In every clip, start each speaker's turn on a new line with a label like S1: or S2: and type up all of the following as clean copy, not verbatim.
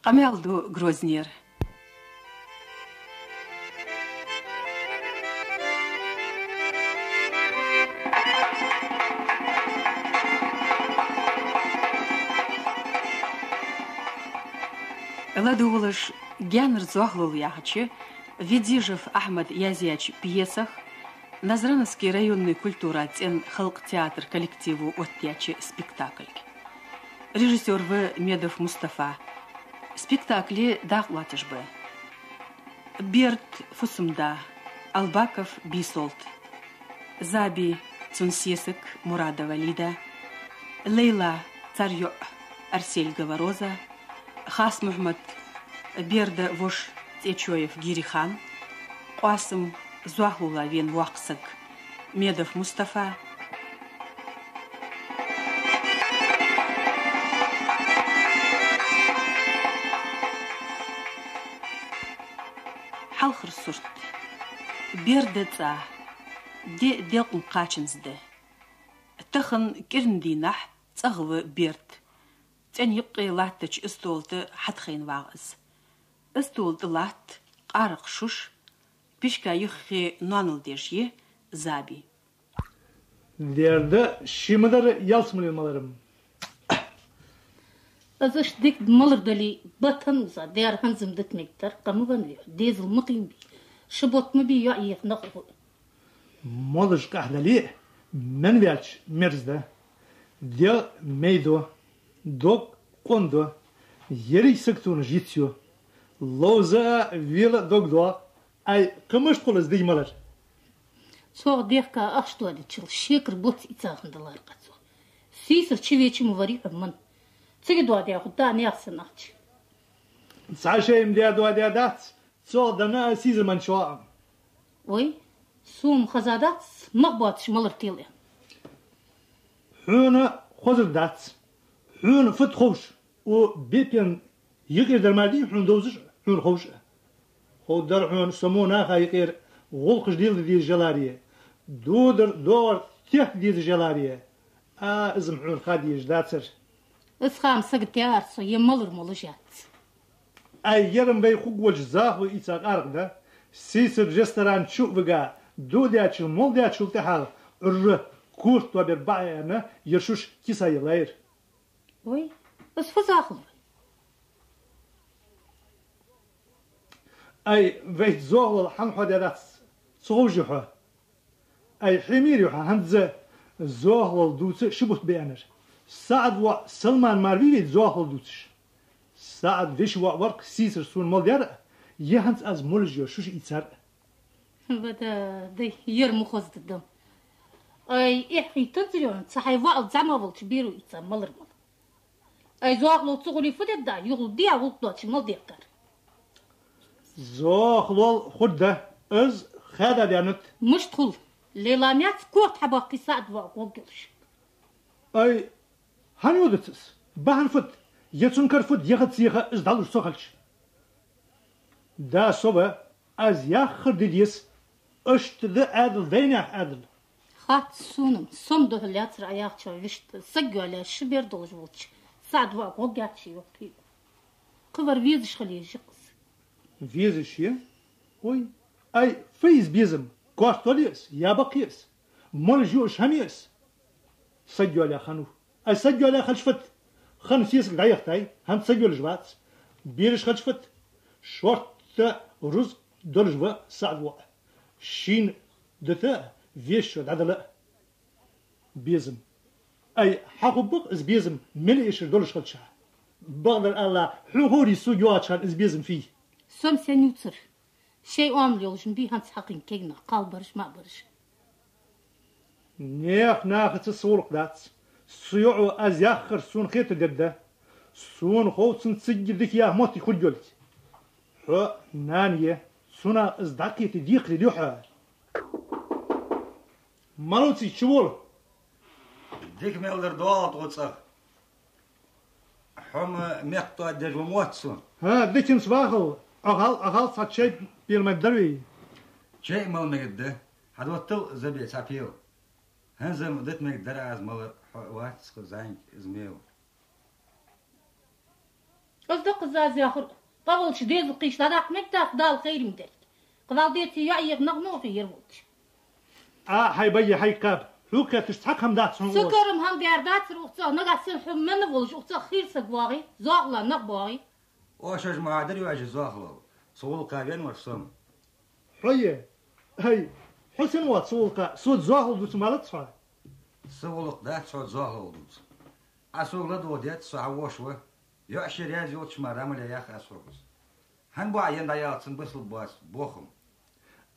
S1: Qamyaldu Groznier. Ладуглыш Гянр Зоглул Яхачи, Ведижев Ахмад Язяч пьесах, Назрановский районный культура тен Халк театр коллективу Оттячи спектакль. Режиссер В. Медов Мустафа. Спектакли Дахлатишбы. Берт Фусумда, Албаков Бисолт. Заби Цунсесек Мурадова Лида. Лейла Царьё Арсель Говороза. Хас Мухмад Берда Вош Течоев Гирихан. Қасым Зуахула Вен Вақсак Медов Мустафа. Халхыр сұрт. Берді ца. Делқын қачынзды. Тахын керіндейнах цағывы берд. Тен юққи латтыч істолды хатхайн вағыз. Істолды латт қарық шуш. Пишка юхи наныл дежье заби.
S2: Derdi şimiler yalsmılmalarım.
S3: Azış dik malırdali batanıza değer hanzım dikmekler kamuvan ver. Dezil mıqim bi. Şıbot mu bi ya iyik naqı.
S2: Malış kahdali men verç merzde. De meydo. Dok kondo. Yeri sıktığını jityo. Loza vila dogdo. Ay kımış koluz deymalar.
S3: Soğuk dehka aştuadı çıl. Şekir bot itsağındalar qatso. Sisir çiveçimi vari amman. Tsigi duadı ya xudda ne yaxsın ağçı.
S2: Saşayım diye duadı ya dat. Soğuk dana sizir man şoğam.
S3: Oy. Soğum xazadat maqbat malır teli.
S2: Hüna xozir dat. Hüna fıt xoş. O bepen yıkır dermadi hün dozir hün xoş. Hodar hün samuna xayqir غلقش ديال الجلاريه دور تحت ديال الجلاريه ازمحون خاديج داتر
S3: اسخام سقتيار سو يملر مولجات
S2: اي يرم بي خوق والجزاق ويتاق ارق ده سيسر ريستوران شوق بقى دو دياتش مول دياتش التحال ر كورت وبر باينا يرشوش كيسا يلاير
S3: وي بس فزاخل
S2: اي فيت زوغل حنحو ديالات صوجها أي حمير يوحى هندزة زوهل دوتش شبوت بيانر سعد و سلمان ماروي زوهل دوتش سعد فيش ورق سيسر سون مالديار يهنز از مولجيو شوش يتسار
S3: بدا دي يرمو خزد الدم أي إحكي تنزلون صحي وقت زعما بيرو يتسار مالر مال أي زوهلو تغلي فدد دا يغل ديا غلطوش مالديار كار
S2: زوهل خده از خادا ديانت
S3: مش تخل ليلاميات كوت حباقي سعد وقوقلش
S2: اي هانيودتس بهن فت يتسنكر فت يغت سيخا از دالو سوخلش دا صبا از ياخر ديديس اشت ذا عادل دينيح عادل
S3: خات سونم صمدو هليات رأياك شو وشت سقو على شبير دولج وولش سعد وقوقاتش يوكي قبر فيزش خليه جقس
S2: فيزش يا وي أي فيز بيزم كوارتوليس يا بقيس مرجوش هميس سجوا على خانو أي سجوا على خلشفت خان سيس غايخ تاي هم سجوا الجوات بيرش خلشفت شورت رز دولجوا سعدوا شين دتا فيش عدلا بيزم أي حقوق إز بيزم ملئش دولج خلشها بقدر الله حوري سجوا شان إز بيزم فيه
S3: سم سنيوتر شيء عامل يولجن بيه هانس حقين كينا قال برش ما برش
S2: نيخ ناخت الصورق دات سيوعو از ياخر سون خيط دبدا سون خوصن تسجدك يا موتي كل جلت حو نانية سونا ازداقية ديق لديوحة مالوتي شبول
S4: ديك ميلدر دوالت غوصخ حم ميقطع دجو موتسون
S2: ها ديك نصباخو أغال صاد شيء بالمدروي
S4: شيء مال مقدة حدوتل زبي سابيو هنزم دت مقدر از مال واتس زين زميو
S3: أصدق الزاز آخر قبل شديد القيش لا داق مكتاف دال خير مدرك قبل ديتي يعيق نغنو في يربوش
S2: هاي بيي هاي كاب حوكا تستحق هم دات
S3: سكرم هم ديردات روحتا نقاسن حم من بولش وقتا خير سقواغي زاغلا نقباغي
S4: وشج معادري واجي زاخلو صول قابين ورسم
S2: حية هاي حسن وات سولقا سود زاغل دوت مالت صار
S4: صولق ده صوت زاخلو دوت أسوق لدو ديت سعوشوا يعشر يا زوج مرام يا أخي أسوقس هن بعين دايات سنبصل باس بوخم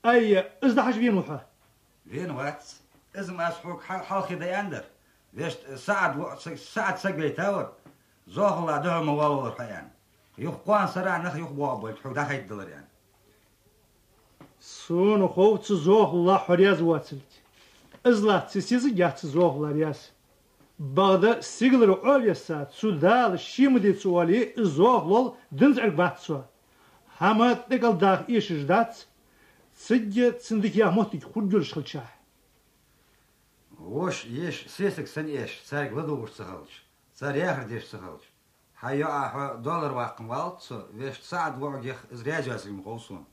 S2: أي إزدا حش بين وحا
S4: فين وات إزم أسحوك حالخي دايندر ليش ساعد سقلي تاور زاخل عدها موالور حيان يخوان سرع نخ يخبوا أبوي تحوك داخل الدولار يعني
S2: سون خوت زاخل الله حرياز واتلت إزلا تسيز جات زاخل رياس بعد سيجلر أولي سات سودال شيمدي سوالي زاخل دنز أربعة سوا هما تقل داخ إيش جدات سجى صندوق يا موتي خدجر خلشاه
S4: وش يش سيسك سن إيش سارق لدو وش سخلش سار ياخر ديش سخلش هيا دولار واقم والت ويش ساعد وعجيخ إزرياج واسل مقوسون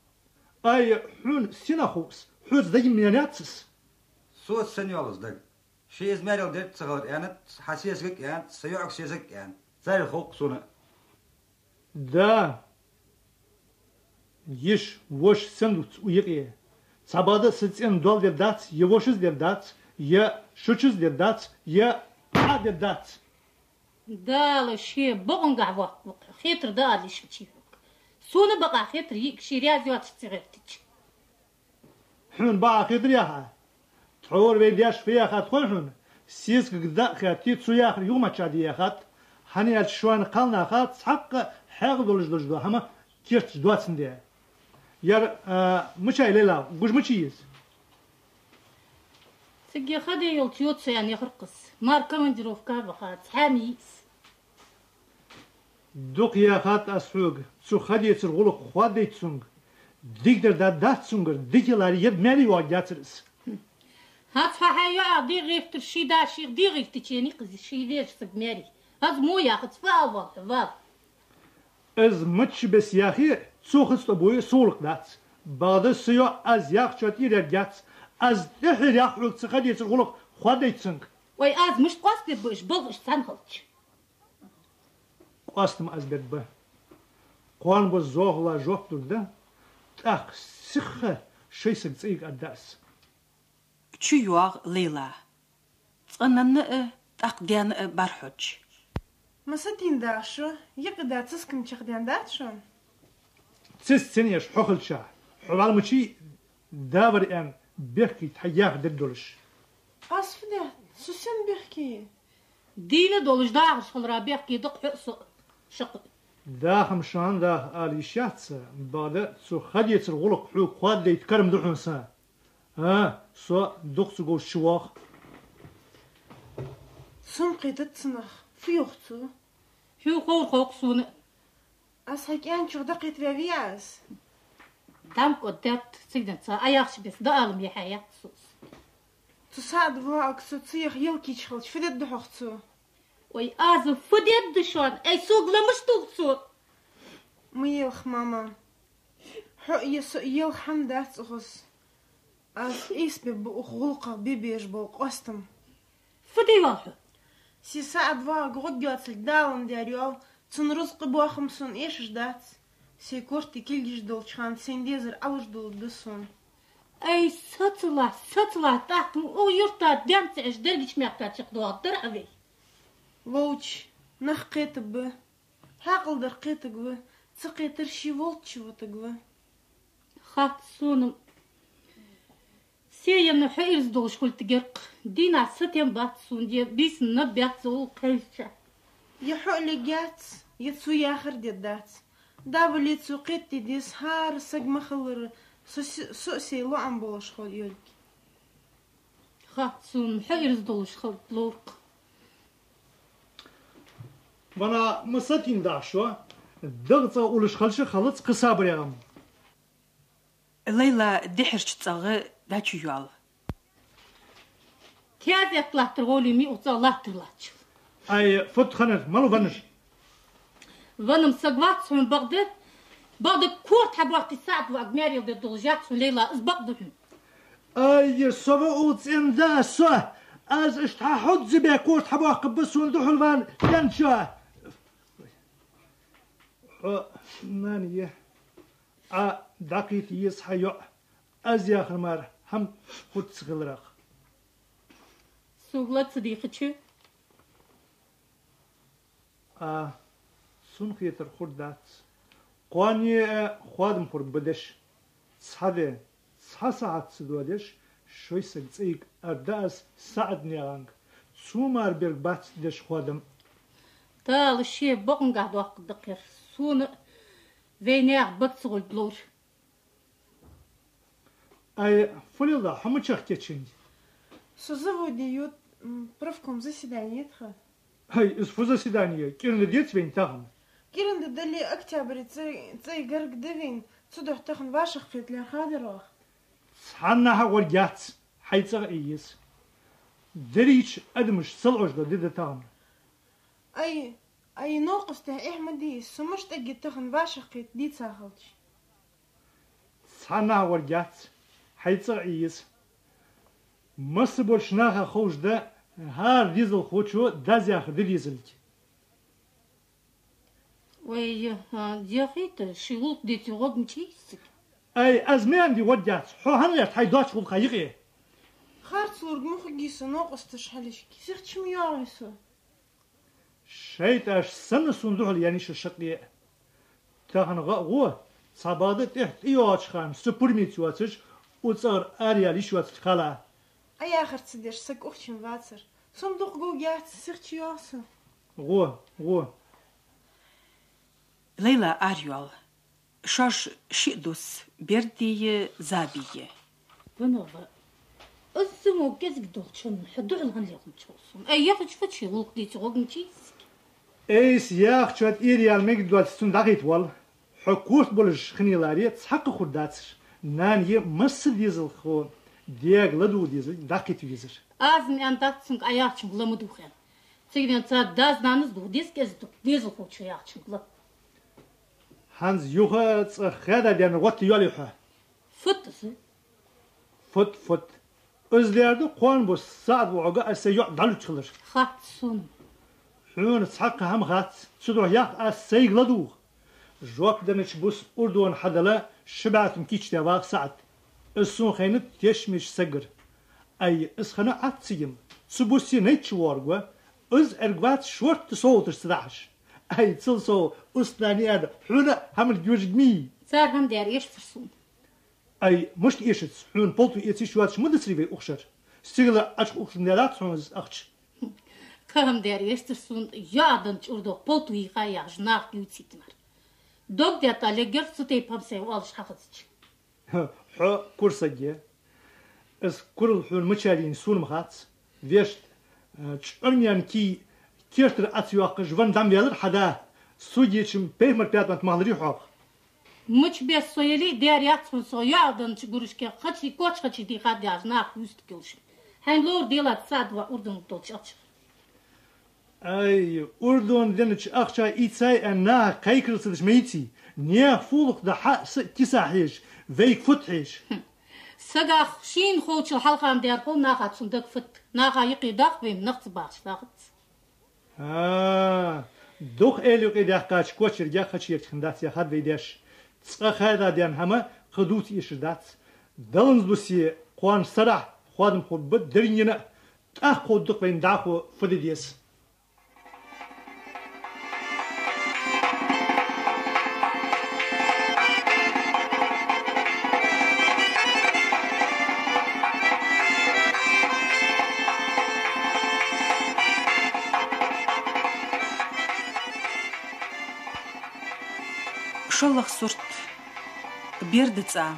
S2: أي حون سيناخوس حوز دايم مياناتس
S4: صوت سنيولز دق شيء إزماريل ديت سخلت يعني حسيسك يعني سيوعك سيسك يعني سار الخوق سونا
S2: دا يش وش سندوت ويقيه سبادة ستين دول دات يوشز دات يا شوشز دات يا عاد دات
S3: دال شي بغنقع وقت خيتر دال إيش بتشيفك سونا بقى خيتر يك شيريازي واتشتغلتش
S2: حون بقى خيتر ياها تحور بيدياش فيها خات خون سيسك قدا خاتي تسويا آخر يوم أشادي خات هني الشوان قلنا خات حق حق دولج دو هما كيرت دوات سنديا يار مش هاي ليلا وش مشيز
S3: سجي خدي يلتيوت يعني يخرقص مار كمان جروف كابا خات حاميس
S2: دوق يا خات أسفوق سو خدي ترغلق خواد تسونغ ديكدر دات سونغر ديكلار يد مالي واجاترس
S3: هات فحيا دي غيف ترشي داشي دي غيف تشيني قزي شي ليش سجماري هات مو ياخد فاضل فاضل
S2: از متش بس ياخي سوخست أبوي سولق دات بعد السيو از ياخ شاتي رجعت از دحر ياخلق تخدي ترغلق خواد تسونغ
S3: وي از مش قاصد بوش بلغش تنخلش
S2: قاستم از بيت به قوان بزوغ لا جوك ده اخ سخه شي سقيق اداس
S1: تشيوغ ليلى صنن تقديان برحج
S5: مسدين داشو يقدا تسكن تشخدين داشو
S2: تس سنيش حخل شاه حوال مشي دابر ان بيحكي تحياخ ددولش
S5: أصف ده سوسن بيحكي
S3: دينا دولش داغش خل بيحكي دق حقص شق
S2: داخم شان داخ آلي شاتسا بعد سو خدية الغلق حوق خواد دي يتكرم دحون سا سو دوق سو قوش شواخ
S5: سنقي تتسنخ في أختو
S3: هو خور خوقسون
S5: أصحك أنشو دقيت بيبياس
S3: دام قدرت سيدنا صار أياخش بس دقالم يحيا سوس
S5: تساعد بواك سو تصيح يلكي تشخلش في دد أختو
S3: وي آزم فديد دشون أي سوق لمشتوق سوق
S5: ميلخ ماما حق يسو يلخ حمدات أخص أز إيس ببقوخ غلقة بيبيش بوق أستم
S3: فدي واحد
S5: سي ساعد بواك غديات الدالن داريو تنرزق بواخم سون إيش جدات سي كورتي كيلجش دولشان سين ديزر أوش دول بسون
S3: أي ستلا تحت أو يرتا دمت إيش درجش ميقتا تشقدوا الدرعبي
S5: ووش نخ قيتب حاقل در قيتب تسقيتر شي ولتش وتقوى
S3: خات سونم سيين حيرز دوش كل تجرق دينا ستين بات سون دي بيس نبيات زول قيشة
S5: يحق لي جات يتسوي آخر ديدات دابل يتسو قيتي ديس هار سق مخلر سوسي لو عم بولش خول يولك
S3: خات سون حيرز دوش خل لورق
S2: وانا مساتين داشوا دغطة ولش خلش خلص قصابر يا
S1: ليلى دحرش تصغى دا تشيوغ
S3: تياز يطلع ترغولي مي وطلع تطلعش
S2: اي فوت خنر مالو فنش
S3: وانا مسقوات من بغداد بعد كورت حب وقت الساعة وأجماري ضد الجات ليلى أسبقدهم.
S2: أي صبوت إن ذا سه از اشتها حد زبي كورت حب وقت بس وندخل فان ينشا. مانية دقيت يصحى از يا خمار هم خد سغلرق.
S3: سوغلت صديقي شو؟
S2: سون خيتر خردات قواني خوادم خور بدش صحابي صح ساعات سدودش شوي سلسيك أرداس ساعد نيرانك سومار بيرك بات دش خوادم
S3: تال الشيء بقن قاعد وقت دقير سون وينير بتصغل بلور
S2: أي فليلا حمد شختيتشين
S5: Созаводиют правком заседаниетха.
S2: هاي اسفو заседание كيرن ديت وين تاهم
S5: كيرن دالي أكتوبر تسي قرق دفين تدوح تخن باشخ فيت لي خادروخ.
S2: صحناها ورجات حيتصغ إيس دريش أدمش صلعوش دي تاهم
S5: أي نوقس ته إحمدي سمش تجي تخن باشخ فيت دي تساخلش.
S2: صحناها ورجات حيتصغ إيس مصبوش ناها خوش ده هار ديزل خوشو دازياخ ديزلك
S3: وي ديخيت شيوط دي تغوب مشيسك
S2: أي أزمان دي وديات حو هنيت هاي دوش خود خيقي
S5: خارت صورج مخجيس نوقس تشحلش كيسيخت شميارسو.
S2: شيت أش سن صندوق يعني الشقية تاهن غوه صبادت إحت إيواتش خان سوبرميت واتش وتصغر أريالي شواتش خلا
S5: أي آخر تصديش سك أختشم واتر صندوق جو جات سيخت ياسو.
S2: غوه
S1: ليلى أريول شاش شيدوس بيردي زابية
S3: ونوفا الزمو كزك دوتشن حدو الغن ليغم تشوصون أي ياخد فتشي غلق دي تغوب مشيسك
S2: إيس ياخ شوات إيريال ميك دوال سندقيت وال حكوت بولش خنيلاري تحق خداتش ناني مس ديزل خو دياغ لدو ديزل دقيت ويزر
S3: أزمي أن تاتسنك أياخشم غلا مدوخين تيجي نتاد داز نانز دو ديزل خوتشو ياخشم غلا
S2: هانز يوها خادا ديان وات يوليها
S3: فتسي
S2: فت özlerdi قوان بو سعد وعقا السيوع دالو تخلر
S3: خاتسون
S2: حون تسحق هم خات تدو ياق السيق لدو جواب دنش بوس أردوان حدلا شبعت مكيش تيواق سعد السون خينت تيشمش سجر أي اسخنا عتسيم سبوسي نيتش وارغوا از ارغوات شورت صوت استدعش أي تسلسو أستاني هذا حونا هم الجوجمي
S3: صار هم دير إيش فرسون
S2: أي مش إيشت حون بولتو إيتي شوات مدسري في أخشر سيغلا أشك أخشر نيرات حونز أخش
S3: كهم دير إيش فرسون يادن تشوردو بولتو يخايا جناق يوتسيتمر دوك ديتا لجر ستي بامسي والش حقتش
S2: حو كورسجي اس كل حون مشارين سون مخات فيش تشرنيان كي كيرتر أتيوق جوان دام يالر حدا سوجيشم بيمر بياتمت مالري حق
S3: مش بس سويلي دير ياتسون سويادن تقولش كي خدشي كوتش خدشي دي خد جناق يستكلش هين لور ديلات ساد وأردن توتش
S2: أي أردن دنش أخشى إيتساي أنها كايكرس دشميتي نيا فولق ده حق كيساحيش فيك فتحيش
S3: سجاخ شين خوتش الحلقة دير قول ناقات صندوق فت ناقا يقي داق بيم نقص باش ناقت
S2: دوخ إليق إداخ كاش كوتش رجع خدش يتخندات يا خد ويداش تسقى هذا ديان هما خدوت يشدات دلنز بسي قوان سرح خوادم خود بد درينينا خود دوخ بين داخو فديديس
S1: شلخ صرت بيردتسا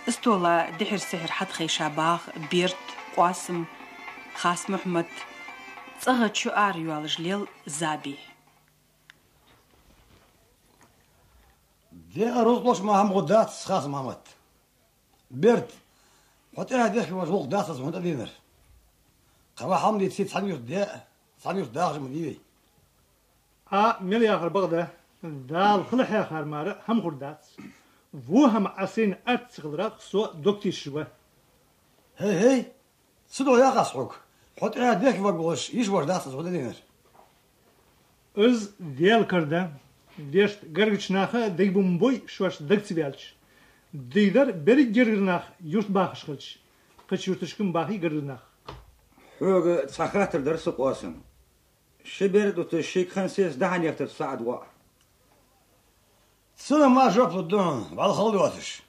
S1: استولا دحر سحر حد خي شاباغ بيرد قاسم خاص محمد صغت شو آريو جليل زابي
S4: دي أرزلوش ما هم غدات خاص محمد بيرد حتى هذا هو زوق داس هون دينر قوا حمدي تسيت 900 داخل مديري
S2: ملي آخر بغدة دال خلح يا خارمارة هم خردات وهم عسين أتسغلرات سو دكتي شوه
S6: هي صدق يا قصعك حط عاد ذاك وقوش يشبر داس ولا دينر
S2: از ديال كردا ديشت قرقش ناخا ديبون بوي شوش دكتي بيالش ديدر بري جرغناخ يوش باخش خلش قش يوتشكم باخي قرغناخ
S4: حوق تسخاتر درس قاسم شبرد وتشيك خنسيس دهن يكتر ساعد واحد
S6: سنة ما جاب الدون بعد خلواتش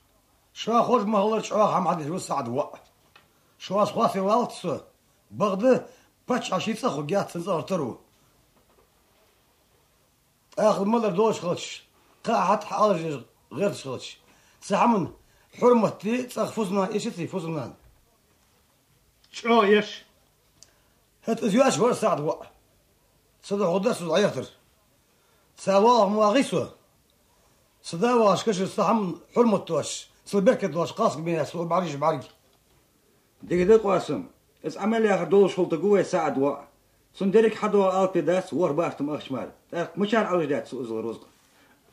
S6: شو خوش ما هلر شو هم عاد يوسع عدوا شو أصخاصي والتس بغده بتش عشيت سخو جات سنزار ترو آخر مدر دوش خلش قاعد حالج غير خلش سحمن حرمتي تخفزنا إيش تفوزنا
S2: شو يش
S6: هت زياش ورا ساعد وا صدق غدس وعيطر سواه مواغيسو صدق واش كش الصحم حرمتوش صبركت دوش قاسك بين سو بعريج
S4: ديك قاسم اس عمل يا دول شغل تقوي ساعد وا صندرك حدوا الت داس ور باختم اخشمال مشان على دات سو رزق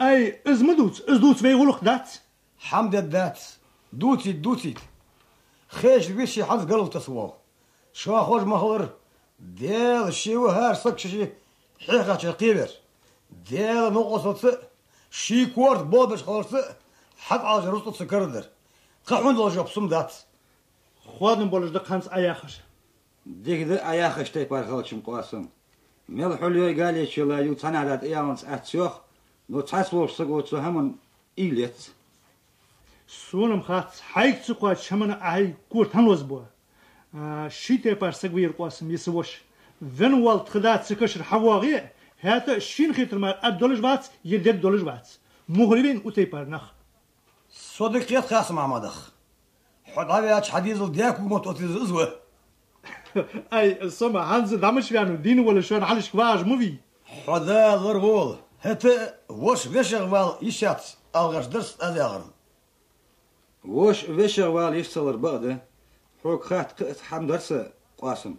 S2: أي ازدوت في غلق دات
S6: حمد الدات دوتي خيش بيشي حد قلب تسواه شو خوش مهور ديال شي وهار صك شي حقيقة قيبر ديال نقصت شي كورد بودش خلص حد على رصت سكردر قحون لو جوب سمدات
S2: خوادن بولش دقانس اياخر
S4: ديك ذا اياخش تي بار خلشم قاسم مل حليو قال يش لا يو تنادات ايامس اتسيخ نو تاسلو سغوت همن ايليت
S2: سونم خاص حيك تقوى شمن اي كور تنوز بو شيتي بار سغوير قاسم يسوش ذن والت خدات سكشر حواغي هاتا شين خيتر ما الدولج بات يدد دولج بات مغربين اوتي بار نخ
S6: صدقيت خاصم عمدخ حد هاش حديث دياك وموت زوه
S2: اي سما هانز دامش بيانو دين ولا شون حلش كواج موفي
S6: حدا غربول هتا وش غشغوال يشات الغش درس ازاغرم
S4: وش وال يشتغل بعده حوك خات حم درس قاسم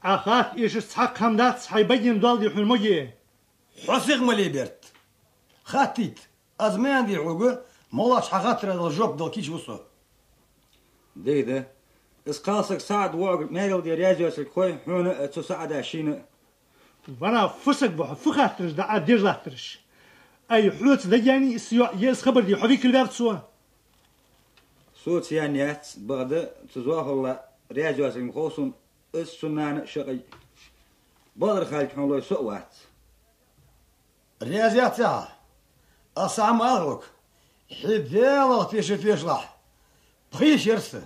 S2: اخات ايش تحق حمدات حيبين دول دي حلمويه
S6: حسيق ملي بيرت خاتيت ازمان دي عوغو مولاش حخاطر الجوب دل كيش وصو
S4: ديده اسقاسك ساعد وعق ميل دي رياجوس الكوي حون تساعد عشين
S2: وانا فسق بو فخاترش دا ديرلاترش اي حلوت دجاني سيو يس خبر دي حبيك الباب سوا
S4: صوت يانيات بعد تزواه الله رياجوس المخوصون السنان شقي بدر خالك حون لو سوات
S6: رياضيات ساعة أصعم أغلق حديالة فيش لح بخيش يرسل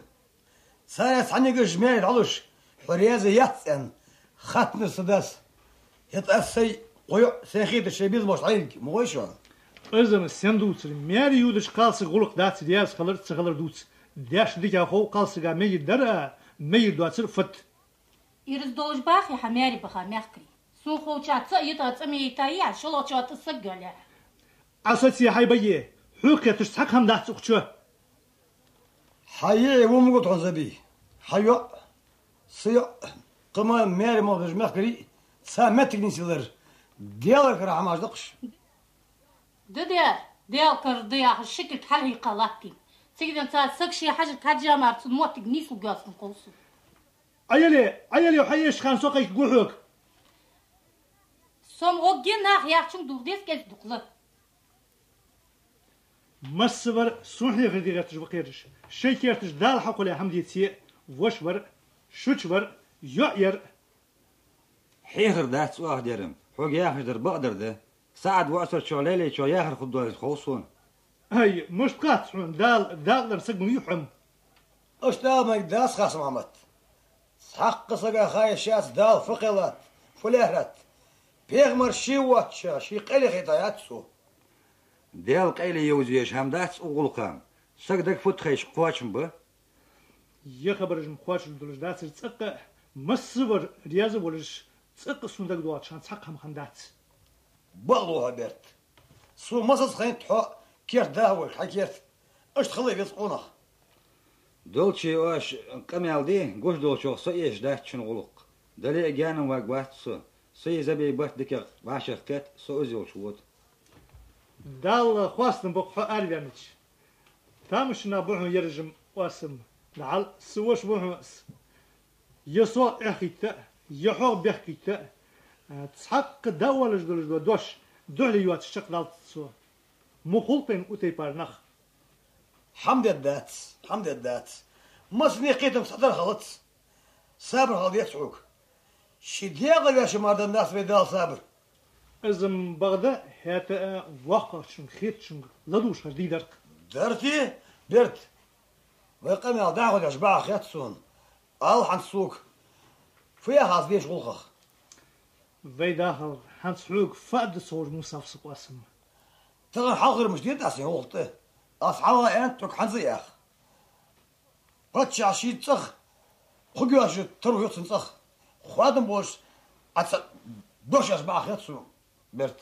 S6: سايس عني جميل علوش حريازيات أن ختم السداس يتأسي قيع سيخيط الشيبيز مش عينك مويشون
S2: ازم سندوت ميري يودش قالس غلق دات دياس خلر دوت داش ديك اخو قالس غا مي در مي دواتر فت
S3: يرز دوج باخي حماري بخا مخكري سو خو تشات يتا تمي تايا شلو تشات سغلا
S2: اساتي هاي بيه حوكه تشحق هم دات اخشو
S6: حيي ومقط عزبي حيو سيو قما ميري موضج مخكري سامتك نسيلر ديالك راه ما صدقش
S3: ديال كرديا الشكل حلي قلاكي سيدنا انت سكشي حاجه كاجا ما تموت نيسو غاس نقوسو
S2: ايلي وحيش خان سوقك قوحوك
S3: سوم اوغينا ياخشن دوغديس كيس دوقلا
S2: مسبر سوحي غدي غتجبقيرش شيكيرتش دال حق ولا حمديتي وشبر شوشبر يعير
S4: حيخر دات سواه ديرم حوق ياخر در بقدر ده ساعد وعصر شغليلي شو ياخر خدوا الخوصون
S2: هاي مش قاطعون دال رسقم يحم
S6: اشتامك داس خاص محمد حق صقا خاي شاس دال فقلات فلهرت بيغمر شي واتشا شي قلي خيطاياتسو
S4: ديال قيلي يوزيش هم دات وغلقام سقدك فتخيش قواشم به
S2: يخبرج مخواش دولج دات تصق مسبر رياض ولش تصق سندق دوات شان تصق هم خندات
S6: بغلوها بيرت سو مصص خين تحو كير داول حكيت اش تخلي بيسقونه
S4: دولشي واش قميال دي قوش دولشو سيش دات شن غلق دلي اجانا واقبات سي زبي بات ديك باشر كات سو ازيل شوت
S2: دال خواستم بقى أربعمش تامش نبوه يرجم قاسم لعل سوش بوهمس يسوع أخيته يحوق بحكيته تسحق دول جدول دوش دولي يوات الشكل التصو مخلطين أوتي بارنخ
S6: حمد الدات مصني قيتم صدر خلط صابر خلط يسعوك شديغ يا شمار الناس بيدال صابر
S2: ازم بغدا هاتا وقع شن خيت شن لدوش هردي درك
S6: درتي برت ويقام يا داخل اشباع خيات سون حن سوق فيها خاص بيش غلخخ
S2: في داخل حنسحوك فقد صور مصافص قاسم
S6: تغن حاضر مش ديت اسي غلطه اصحابها انت تك حنزي يا اخ رتش عشي تصخ خجاش تروح يتصخ خادم بوش اتس دوش اشباع خيات سون برت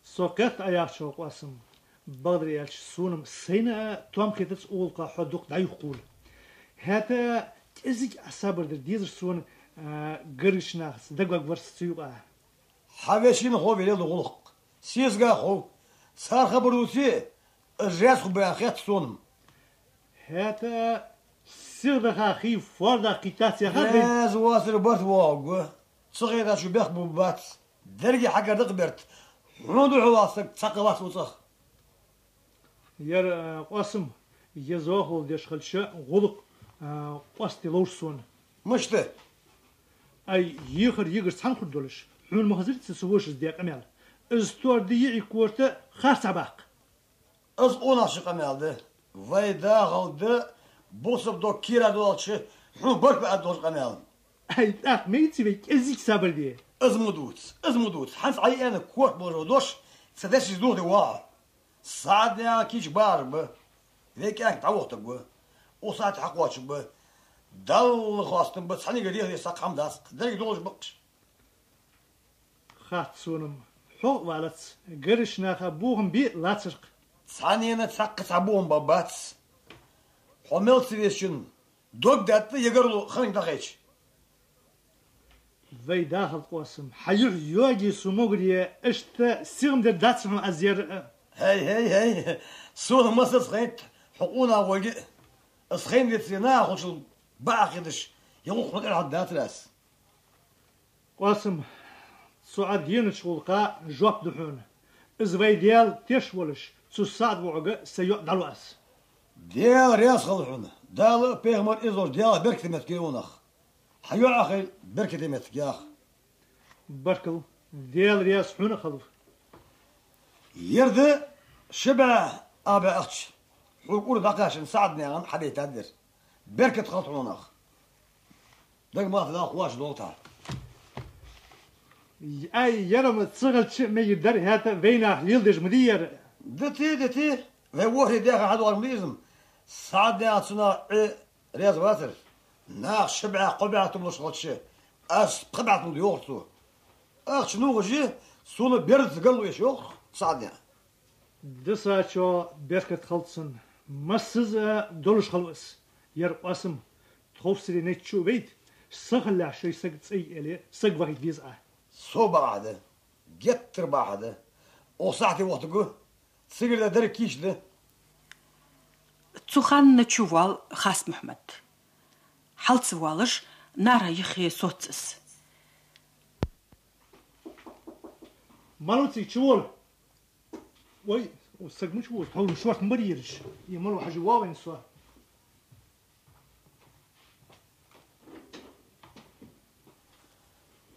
S2: سوكت اياش قاسم بغدر يالش سونم سينا توام خيتس اولقا حدوق دا يقول هاتا تزيج اصابر در ديزر سون قرش ناس دقوق ورس سيوقا
S6: حبيشين خو بيلي غلق سيزغا خو صار خبروسي الجاس خو بيان خيات سونم
S2: هاتا سيغدا خي فوردا قيتاسي خاطر
S6: از واسر برت واغ صغيرة شو بيخ بوبات درجة حق دقبرت نودو حواسك تسقواس وصخ
S2: ير قاسم يزوخل ديش خلشة غلق قاستي لوشسون
S6: مشته
S2: اي يغر سانخر دولش حون مخزر تسووش ديك امال استور دي يكورتا خاص باق
S6: از اونا شق امالده وای داخل بوسب دو كيرا دولش حون برك بعد دوش امال
S2: اي تاق ميتي بك ازيك صبر دي
S6: از مدوت حنس عي انا كورت بوجودوش سداش يزدو دي وا صعد يا كيش بارب ذيك اك تعوضتك بو وصعد حقواتش بو دل خواستم بس حني قريه دي ساق حمداس درك دولش بقش
S2: خات سونم حق والت قرش ناخا بوهم بي لا تسرق
S6: ثاني انا تسقط ابوهم بابات حمل سيشن دوك دات يقرلو خليك دقيش
S2: في داخل قاسم حيو يوجي سموغريا اشتا سيغم در داتسهم ازير
S6: هاي صور مصر سخيت حقونا وجه سخين لتسينا خوش باقيدش يروح لك على الدات راس
S2: قاسم سعاد ينش ولقا جواب دحون از في ديال تشولش سو سعد وعقا سيو دلواس
S6: ديال رياس خلحونا دال بيغمر ازور ديال بركة متكيونخ حيو اخي بركة متكياخ
S2: بركل ديال رياس حون خلف
S6: يرد شبع ابا اختش حقول دقاش نساعدني عن حد يتقدر بركة خلحونخ دق ما في اخواش دوتا
S2: اي يرم تصغل شيء ما يقدر هاتا فينا يلدج مدير
S6: دتي في وحدي داخل حد ورميزم ساعدني عطسنا رياض واتر ناخ شبعة قبعة تملش غطشي اس قبعة ديورتو اخ شنو وجه سونا بيرد قالوا يشوخ ساعدني
S2: دسا شو بركة خلصن مسز دولش خلوس ير قاسم تخوفسري نيتشو بيت سخل عشي سقط سي الي سق وقت بيزا
S6: سو بعده جت بعده وساعتي وقتكو سيجر درك كيش ده
S1: تسخان نتشوال خاص محمد حلت والش نارا يخي صوتس
S2: مالوتي تشول وي وسق مش هو حول شورت مريرش يملو حاجه واوين سوا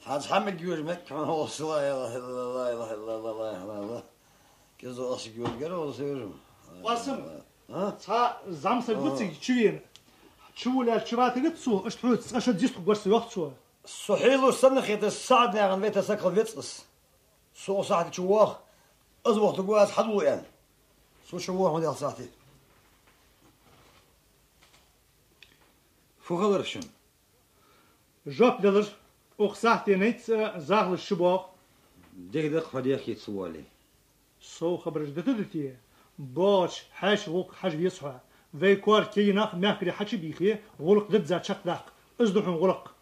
S6: حاج حمد يورمك كمان هو لا اله الا الله لا اله الا الله لا اله الا الله كذا اصي يورجر ولا سيرم
S2: قاسم ها زعم سقطي تشوين تشول الشبات قصو اشتحوت اش ديسك قرص وقت سوا
S6: صحيلو استنى خيت الساعد يا غن بيت سكر فيتس سو ساعه تشوخ از وقت قواس حدو يعني سو شوخ مديال ساعتي
S4: فو خبرشن
S2: جوب دلر وخساحتي نيت زاغل الشباخ
S4: دق خديك يتسوالي
S2: سو خبرش دتدتي باش حاش غوق حاج بيصحى في كوار كي ناخ ماكري حاجي بيخي غلق ضد ذات شقداق ازدحون غلق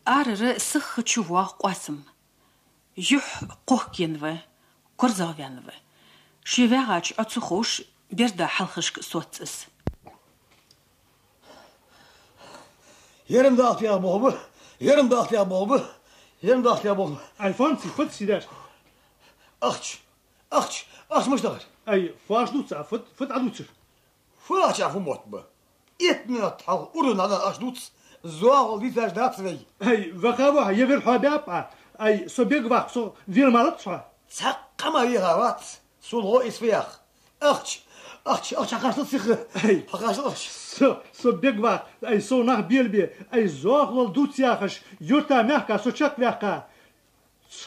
S1: ارر سخ تشوا قاسم يح قوكينوه كرزاويانوه شيفاغاч أتسخوش بيردا حلخشك صوتس
S6: يرم ضغط يا بابا يرم ضغط يا بابا يرم ضغط يا بابا
S2: الفونسي فت سيداش
S6: أختش مشتغل
S2: أي فاش دوتسا فت عدوتسر
S6: فاش عفو موت با إتنا تحل أردن على أشدوتس زواغ دي تاج داتسوي
S2: أي وخابوها يفير حبابا أي سو بيغواق سو فير مالتسوا
S6: تسقما يغاوات سولو إسفياخ أختش حقاش نصيخ
S2: أي
S6: حقاش أختش
S2: سو بيغواق أي سو نخ بيلبي أي زواغ دوتسياخش يوتا ميحكا سو تشاك ميحكا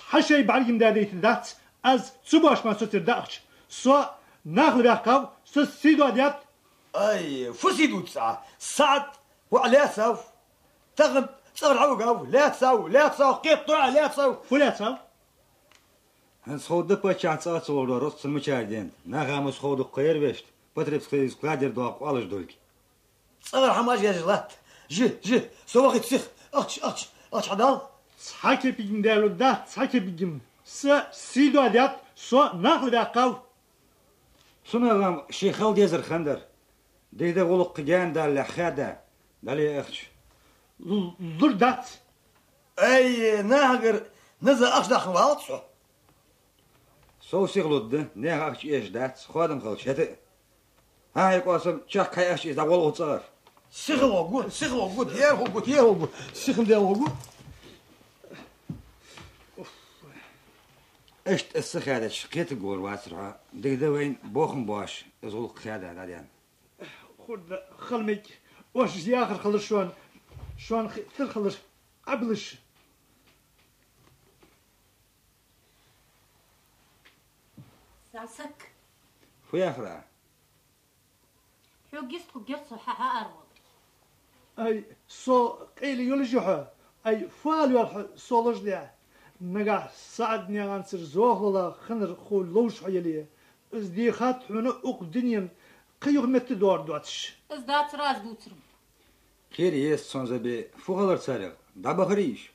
S2: حشي بعليم داديت دات از تسوباش ما ستر داخش سو ناخذ يحكاو سو سيدو ديات
S6: أي فسيدو تسعة سعد وعلى ساو تغم تصغر عوقاو لا تساو قطع لا تساو
S2: فلا تساو
S4: هنسخود دبا تشات صور روس المشاهدين نغام سخود قير بيشت بتريب سكيز قادر دوق والش دولك
S6: تصغر حماج يا جلات جي سو وقت سيخ أختش عدال
S2: صحاكي بيجم دالو دات صحاكي بيجم سيدو ديات سو ناخذ يحكاو
S4: سنغام شيخال ديزر خندر ديدا ولق جان دال خادا دالي اختش
S2: زر دات
S6: أي ناقر نزل أخدخ والتسو
S4: سو سيغلود نه اختش ايش دات خادم خلش هت هاي قاسم شاك كاي اختش دا ولق صار
S6: سيغلو قول يا سيغم ديال قول
S4: اشت السخادة شقيت الجور واسرع ديدا وين بوخم باش ازول قيادة داديان
S2: خد خلمك واش زي اخر خلص شلون تخلص قبلش
S3: ساسك
S4: في اخرى
S3: حو جيستو جيرسو حا أروض
S2: اي سو قيل يولجوها اي فالو سولج ديا نجا سعد نيان سر زوغلا خنر خو لوش حيليه از دي خات هنا اقدنين قيغ مت دور دوتش
S3: از دات راز دوترم
S4: خير يس صنزبي فوغلر سارق دابا خريش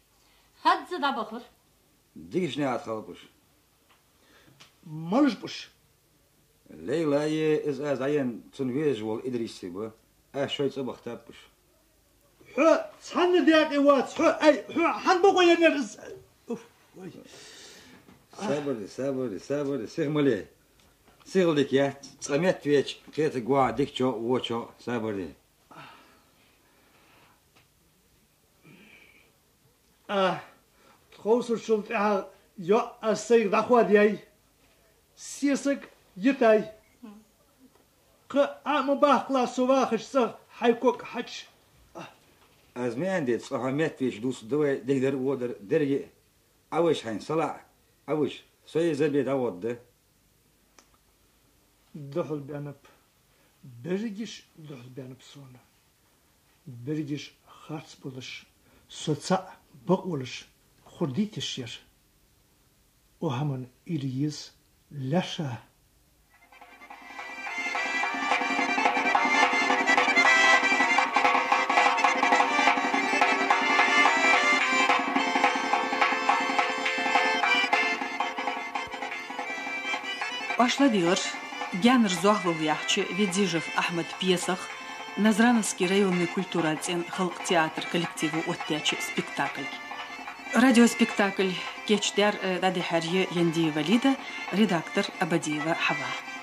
S3: هاد زدا بخر
S4: ديش نيات خلقش
S2: مالش بوش
S4: ليلى از عين تنويج والادريسي با شوي صبح تابش
S2: حو صحن دياك ايوات حو اي حو حن بقوا ينرز اوف وي
S4: صبر سيغ مالي سيغ لك يا تسميت فيش كيت غوا ديكچو وچو صبر دي
S2: خوصر شلت يا السيغ دخوا دياي سيسك يتاي ام باخلا سواخش صغ حيكوك حش
S4: ازمين دي صحميت فيش دوس دوي ديدر ودر درجه اوش حين صلاح اوش سوي زبي داود ده
S2: دخل بانب برجش دخل بانب سونا برجش خارس بولش سوتسا بقولش خرديت الشير وهمن إليز لشا
S1: Ашла дилар, Гянер Зохвал Яхчи, Ведижев Ахмед Пьесах, Назрановский районный культурацин Халк театр коллективу Оттячи спектакль. Радиоспектакль Кечдер Дади Харье Янди Валида, редактор Абадиева Хава.